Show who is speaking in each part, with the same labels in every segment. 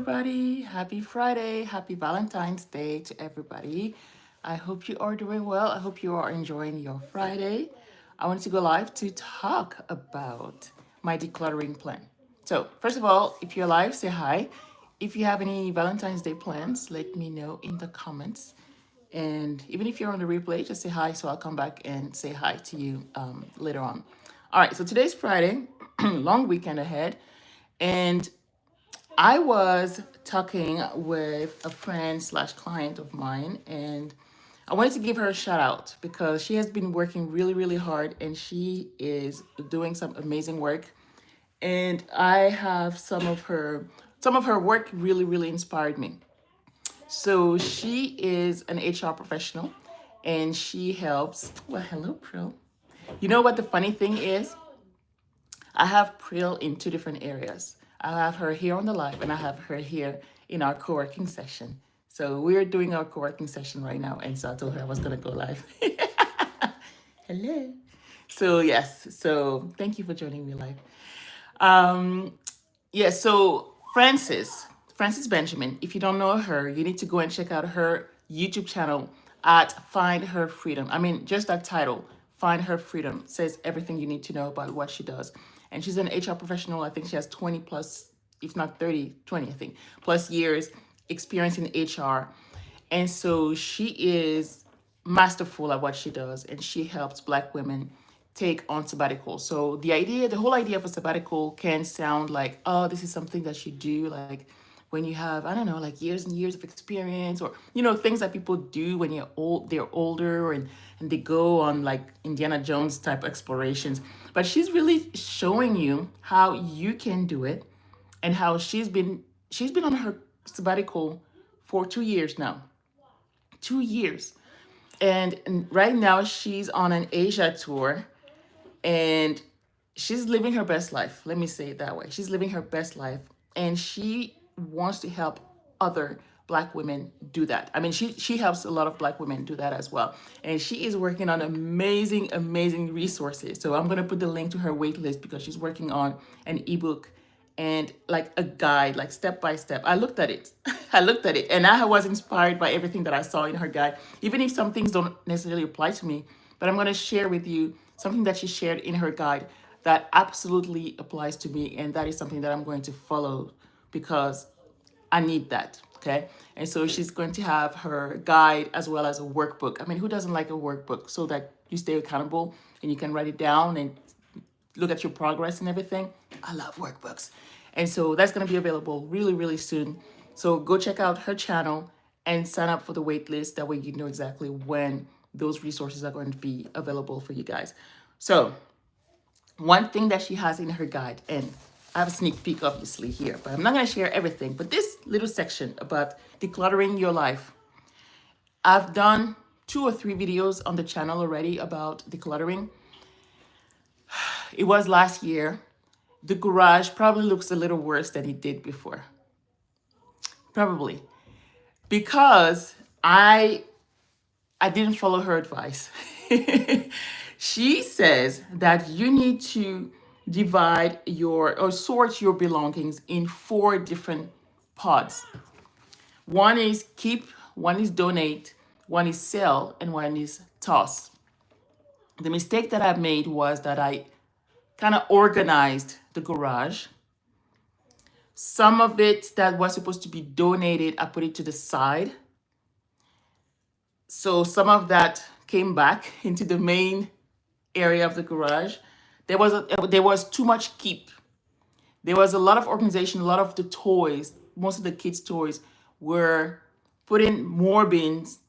Speaker 1: everybody. Happy Friday. Happy Valentine's Day to everybody. I hope you are doing well. I hope you are enjoying your Friday. I wanted to go live to talk about my decluttering plan. So, first of all, if you're live, say hi. If you have any Valentine's Day plans, let me know in the comments. And even if you're on the replay, just say hi so I'll come back and say hi to you later on. All right, so today's Friday, long weekend ahead. And I was talking with a friend slash client of mine, and I wanted to give her a shout out because she has been working really, really hard and she is doing some amazing work. And I have some of her work really, really inspired me. So she is an HR professional and she helps. Well, hello, Prill. You know what the funny thing is? I have Prill in two different areas. I have her here on the live and I have her here in our co-working session. So we're doing our co-working session right now. And so I told her I was going to go live. Hello. So yes, so thank you for joining me live. Um, yeah, so Frances Benjamin, if you don't know her, you need to go and check out her YouTube channel at Find Her Freedom. I mean, just that title, Find Her Freedom, says everything you need to know about what she does. And she's an HR professional. I think she has 20 plus, if not 30, 20, I think, plus years experience in HR. And so she is masterful at what she does, and she helps Black women take on sabbatical. So the whole idea of a sabbatical can sound like, oh, this is something that you do like when you have, I don't know, like years and years of experience, or things that people do when they're older, and they go on like Indiana Jones type explorations. But she's really showing you how you can do it, and how she's been on her sabbatical for 2 years now. 2 years. And right now she's on an Asia tour, and she's living her best life. Let me say it that way. She's living her best life, and she wants to help other Black women do that. I mean, she helps a lot of Black women do that as well. And she is working on amazing, amazing resources. So I'm going to put the link to her wait list because she's working on an ebook and like a guide, like step by step. I looked at it. I looked at it and I was inspired by everything that I saw in her guide, even if some things don't necessarily apply to me. But I'm going to share with you something that she shared in her guide that absolutely applies to me. And that is something that I'm going to follow because I need that. Okay. And so she's going to have her guide as well as a workbook. I mean, who doesn't like a workbook so that you stay accountable and you can write it down and look at your progress and everything? I love workbooks. And so that's going to be available really, really soon. So go check out her channel and sign up for the wait list. That way you know exactly when those resources are going to be available for you guys. So one thing that she has in her guide, and I have a sneak peek obviously here, but I'm not going to share everything, but this little section about decluttering your life. I've done 2 or 3 videos on the channel already about decluttering. It was last year. The garage probably looks a little worse than it did before. Probably. Because I didn't follow her advice. She says that you need to divide or sort your belongings in 4 different pods. One is keep, one is donate, one is sell, and one is toss. The mistake that I made was that I kind of organized the garage. Some of it that was supposed to be donated, I put it to the side. So some of that came back into the main area of the garage. There was too much keep. There was a lot of organization, a lot of the toys, most of the kids' toys were put in more bins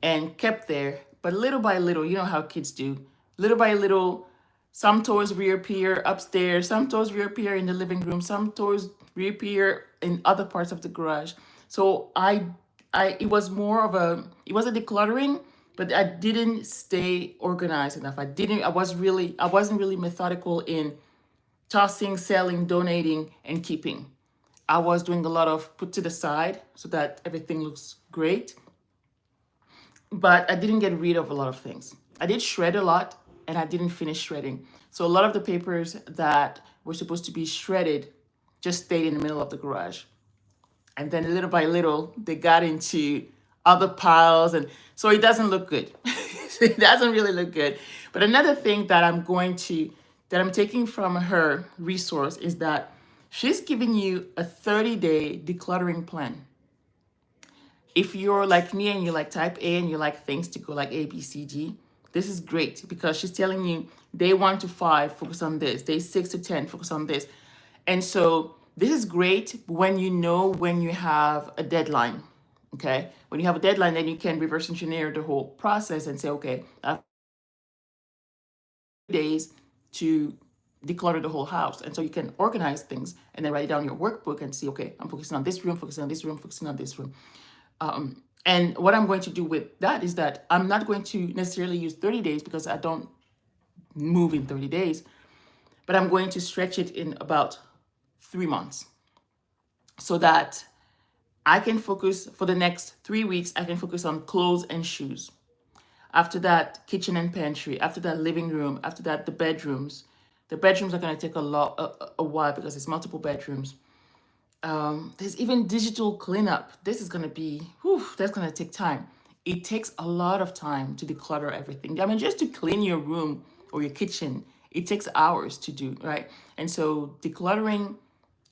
Speaker 1: and kept there. But little by little, you know how kids do. Little by little, some toys reappear upstairs, some toys reappear in the living room, some toys reappear in other parts of the garage. So it was a decluttering, but I didn't stay organized enough. I wasn't really methodical in tossing, selling, donating, and keeping. I was doing a lot of put to the side so that everything looks great, but I didn't get rid of a lot of things. I did shred a lot, and I didn't finish shredding. So a lot of the papers that were supposed to be shredded just stayed in the middle of the garage. And then little by little, they got into other piles. And so it doesn't look good. It doesn't really look good. But another thing that I'm taking from her resource is that she's giving you a 30-day decluttering plan. If you're like me and you like type A and you like things to go like A, B, C, D, this is great because she's telling you day 1 to 5, focus on this, day 6 to 10, focus on this. And so this is great when you know when you have a deadline. Okay. When you have a deadline, then you can reverse engineer the whole process and say, okay, I have days to declutter the whole house. And so you can organize things and then write it down in your workbook and see, okay, I'm focusing on this room, focusing on this room, focusing on this room. And what I'm going to do with that is that I'm not going to necessarily use 30 days because I don't move in 30 days, but I'm going to stretch it in about 3 months so that I can focus for the next 3 weeks. I can focus on clothes and shoes. After that, kitchen and pantry. After that, living room. After that, the bedrooms. The bedrooms are going to take a while because it's multiple bedrooms. There's even digital cleanup. This is going to be, that's going to take time. It takes a lot of time to declutter everything. I mean, just to clean your room or your kitchen, it takes hours to do, right? And so decluttering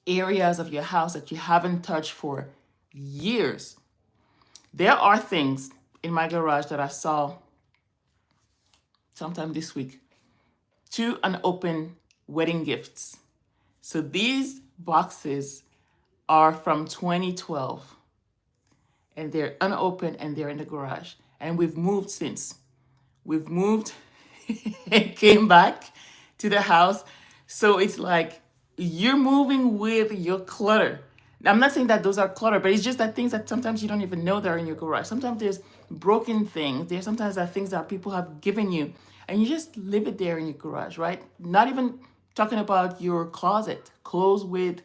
Speaker 1: areas of your house that you haven't touched for years. There are things in my garage that I saw sometime this week. 2 unopened wedding gifts. So these boxes are from 2012 and they're unopened and they're in the garage. And we've moved since. We've moved and came back to the house. So it's like you're moving with your clutter. Now, I'm not saying that those are clutter, but it's just that things that sometimes you don't even know they're in your garage. Sometimes there's broken things. There's sometimes that things that people have given you and you just leave it there in your garage, right? Not even talking about your closet, clothes with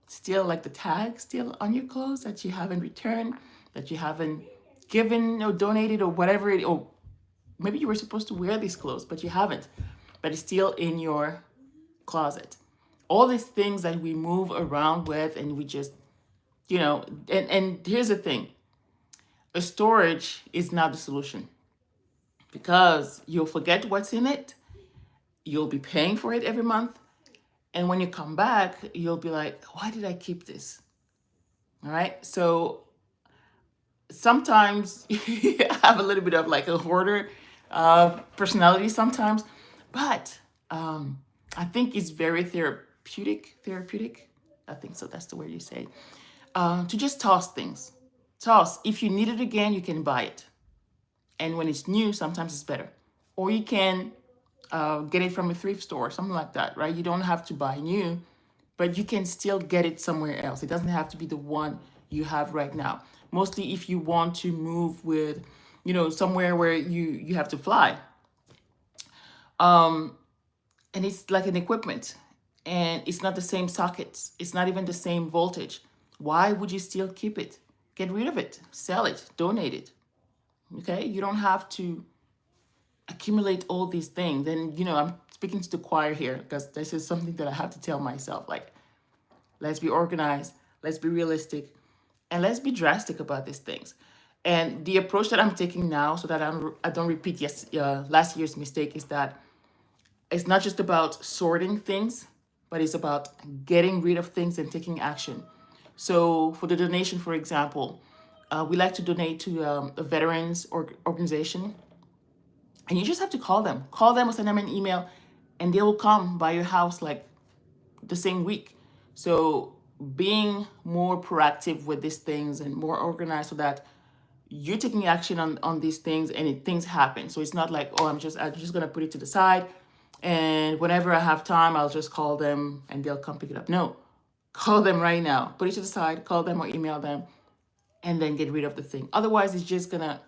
Speaker 1: still like the tag still on your clothes that you haven't returned, that you haven't given or donated or whatever it, or maybe you were supposed to wear these clothes, but you haven't, but it's still in your closet. All these things that we move around with and we just, and here's the thing. A storage is not the solution because you'll forget what's in it. You'll be paying for it every month. And when you come back, you'll be like, why did I keep this? All right. So sometimes you have a little bit of like a hoarder personality sometimes, but I think it's very therapeutic. I think so. That's the word you say. To just toss things. Toss. If you need it again, you can buy it. And when it's new, sometimes it's better. Or you can get it from a thrift store, something like that, right? You don't have to buy new, but you can still get it somewhere else. It doesn't have to be the one you have right now. Mostly if you want to move with, somewhere where you have to fly. And it's like an equipment and it's not the same sockets. It's not even the same voltage. Why would you still keep it? Get rid of it, sell it, donate it. Okay? You don't have to accumulate all these things. And, I'm speaking to the choir here because this is something that I have to tell myself. Like, let's be organized, let's be realistic, and let's be drastic about these things. And the approach that I'm taking now so that I don't repeat last year's mistake is that it's not just about sorting things, but it's about getting rid of things and taking action. So for the donation, for example, we like to donate to a veterans organization. And you just have to call them or send them an email and they will come by your house like the same week. So being more proactive with these things and more organized so that you're taking action on these things and things happen. So it's not like, oh, I'm just going to put it to the side. And whenever I have time, I'll just call them and they'll come pick it up. No, call them right now. Put it to the side, call them or email them, and then get rid of the thing. Otherwise, it's just going to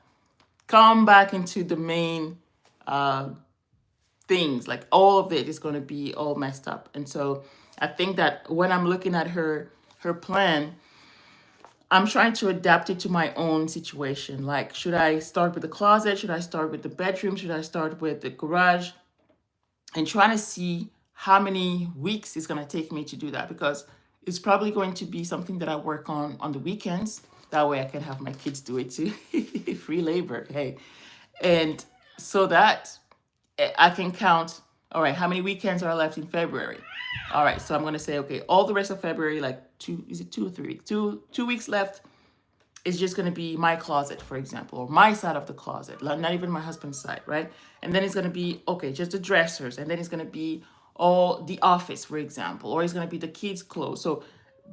Speaker 1: come back into the main things. Like all of it is going to be all messed up. And so I think that when I'm looking at her plan, I'm trying to adapt it to my own situation. Like, should I start with the closet? Should I start with the bedroom? Should I start with the garage? And trying to see how many weeks it's going to take me to do that. Because It's probably going to be something that I work on the weekends. That way I can have my kids do it too. Free labor, hey. And so that I can count, all right, how many weekends are left in February? All right, so I'm going to say, okay, all the rest of February, like is it 2 or 3 weeks? 2 weeks left is just going to be my closet, for example, or my side of the closet, not even my husband's side, right? And then it's going to be, okay, just the dressers. And then it's going to be all the office, for example, or it's going to be the kids' clothes. So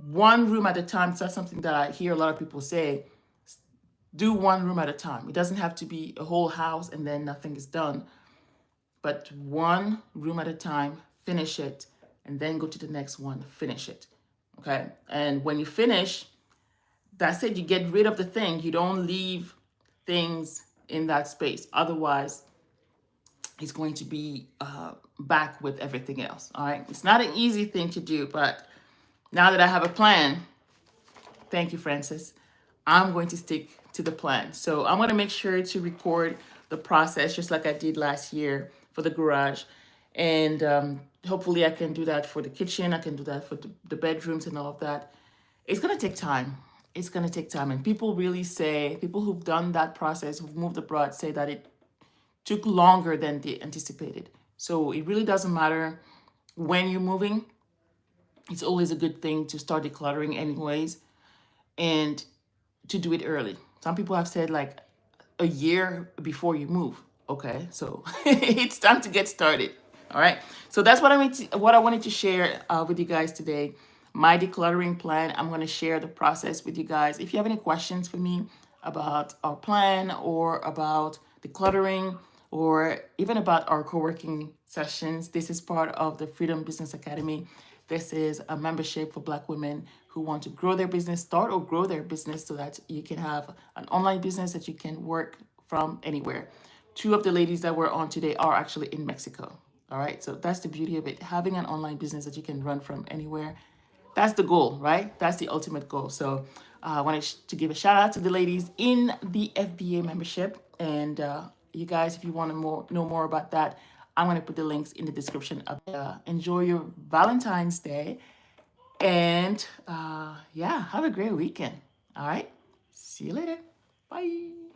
Speaker 1: one room at a time. So that's something that I hear a lot of people say, do one room at a time. It doesn't have to be a whole house and then nothing is done, but one room at a time, finish it, and then go to the next one, finish it. Okay. And when you finish, that's it. You get rid of the thing. You don't leave things in that space. Otherwise, it's going to be back with everything else. All right. It's not an easy thing to do, but now that I have a plan, thank you, Francis, I'm going to stick to the plan. So I'm going to make sure to record the process just like I did last year for the garage. And hopefully I can do that for the kitchen. I can do that for the bedrooms and all of that. It's going to take time. It's going to take time. And people really say, people who've done that process, who've moved abroad, say that it took longer than they anticipated. So it really doesn't matter when you're moving. It's always a good thing to start decluttering anyways, and to do it early. Some people have said like a year before you move. Okay, so it's time to get started. All right. So that's what I wanted to share with you guys today. My decluttering plan. I'm going to share the process with you guys. If you have any questions for me about our plan or about decluttering or even about our co-working sessions, this is part of the Freedom Business Academy. This is a membership for Black women who want to grow their business, start or grow their business so that you can have an online business that you can work from anywhere. Two of the ladies that we're on today are actually in Mexico. All right. So that's the beauty of it. Having an online business that you can run from anywhere. That's the goal, right? That's the ultimate goal. So I wanted to give a shout out to the ladies in the FBA membership. And you guys, if you want to know more about that, I'm going to put the links in the description. Enjoy your Valentine's Day. And yeah, have a great weekend. All right. See you later. Bye.